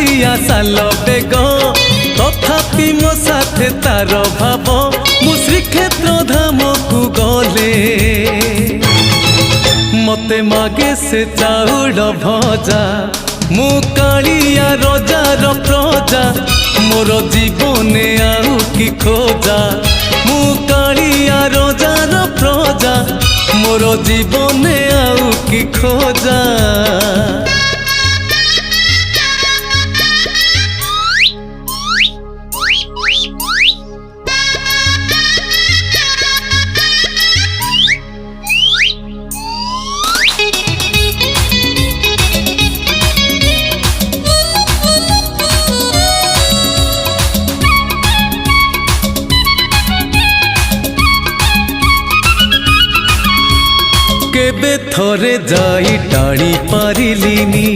कालिया साल बेग तथापि मो साथे तार भाव मु श्रीक्षेत्र धाम को गले मते मागे से चाउल भजा मु कालिया रजार प्रजा मोर जीवने आउ कि खोजा मु कालिया रजार प्रजा मोर जीवने आउ कि खोजा। केबे थरे जाई टाणी पारिलिनी